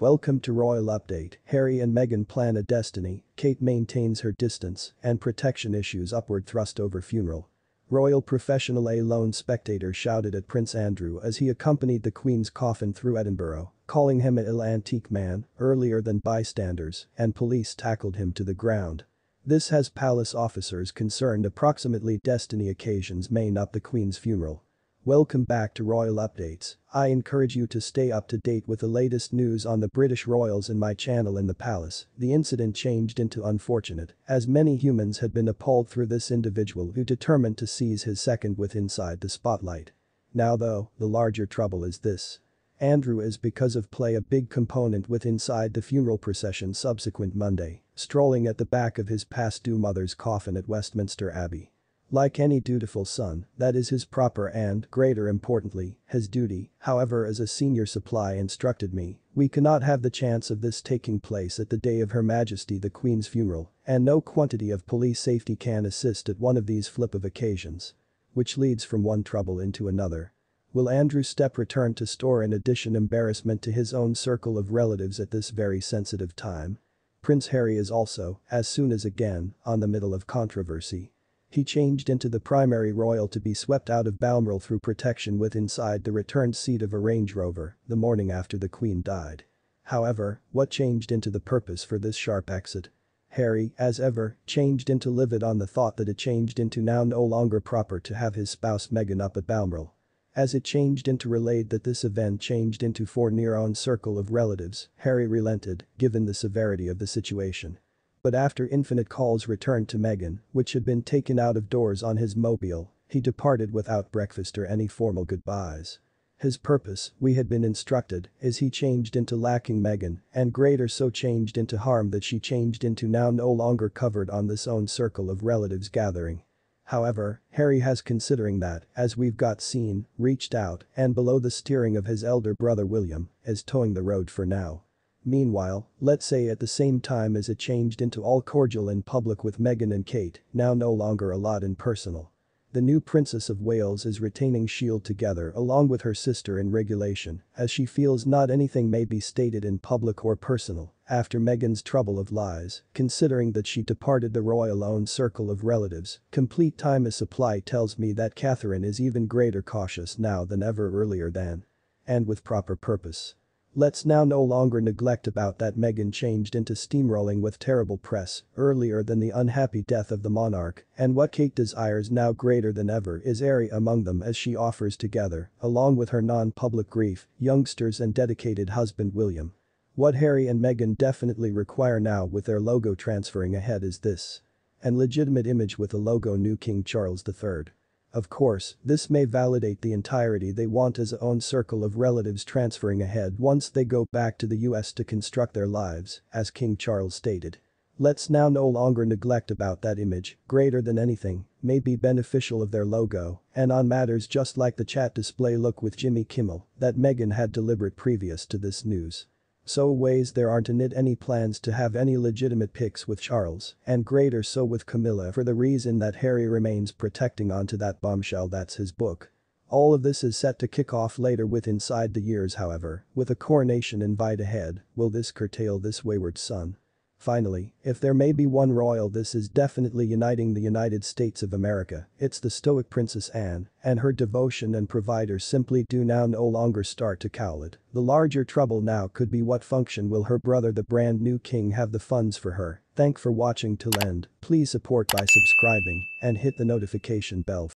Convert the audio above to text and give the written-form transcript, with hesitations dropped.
Welcome to Royal Update. Harry and Meghan plan a destiny, Kate maintains her distance, and protection issues upward thrust over funeral. Royal professional A lone spectator shouted at Prince Andrew as he accompanied the Queen's coffin through Edinburgh, calling him an ill antique man, earlier than bystanders, and police tackled him to the ground. This has palace officers concerned approximately destiny occasions main up the Queen's funeral. Welcome back to Royal Updates. I encourage you to stay up to date with the latest news on the British royals in my channel in the palace. The incident changed into unfortunate, as many humans had been appalled through this individual who determined to seize his second with inside the spotlight. Now though, the larger trouble is this. Andrew is because of play a big component with inside the funeral procession subsequent Monday, strolling at the back of his past due mother's coffin at Westminster Abbey. Like any dutiful son, that is his proper and, greater importantly, his duty. However, as a senior supply instructed me, we cannot have the chance of this taking place at the day of Her Majesty the Queen's funeral, and no quantity of police safety can assist at one of these flip of occasions. Which leads from one trouble into another. Will Andrew's step return to store in addition embarrassment to his own circle of relatives at this very sensitive time? Prince Harry is also, as soon as again, on the middle of controversy. He changed into the primary royal to be swept out of Balmoral through protection with inside the returned seat of a Range Rover the morning after the Queen died. However, what changed into the purpose for this sharp exit? Harry, as ever, changed into livid on the thought that it changed into now no longer proper to have his spouse Meghan up at Balmoral. As it changed into relayed that this event changed into for near own circle of relatives, Harry relented, given the severity of the situation. But after infinite calls returned to Meghan, which had been taken out of doors on his mobile, he departed without breakfast or any formal goodbyes. His purpose, we had been instructed, is he changed into lacking Meghan, and greater so changed into harm that she changed into now no longer covered on this own circle of relatives gathering. However, Harry has considering that, as we've got seen, reached out and below the steering of his elder brother William, is towing the road for now. Meanwhile, let's say at the same time as it changed into all cordial in public with Meghan and Kate, now no longer a lot in personal. The new Princess of Wales is retaining Shield together along with her sister in regulation, as she feels not anything may be stated in public or personal, after Meghan's trouble of lies, considering that she departed the royal own circle of relatives. Complete time as supply tells me that Catherine is even greater cautious now than ever earlier than. And with proper purpose. Let's now no longer neglect about that Meghan changed into steamrolling with terrible press earlier than the unhappy death of the monarch, and what Kate desires now greater than ever is airy among them as she offers together, along with her non-public grief, youngsters and dedicated husband William. What Harry and Meghan definitely require now with their logo transferring ahead is this. An legitimate image with a logo new King Charles III. Of course, this may validate the entirety they want as a own circle of relatives transferring ahead once they go back to the US to construct their lives, as King Charles stated. Let's now no longer neglect about that image, greater than anything, may be beneficial of their logo, and on matters just like the chat display look with Jimmy Kimmel, that Meghan had deliberate previous to this news. So ways there aren't in it any plans to have any legitimate pics with Charles, and greater so with Camilla for the reason that Harry remains protecting onto that bombshell that's his book. All of this is set to kick off later with Inside the Years however, with a coronation invite ahead, will this curtail this wayward son? Finally, if there may be one royal this is definitely uniting the United States of America, it's the stoic Princess Anne, and her devotion and providers simply do now no longer start to cowl it. The larger trouble now could be what function will her brother the brand new king have the funds for her. Thank for watching till end, please support by subscribing and hit the notification bell.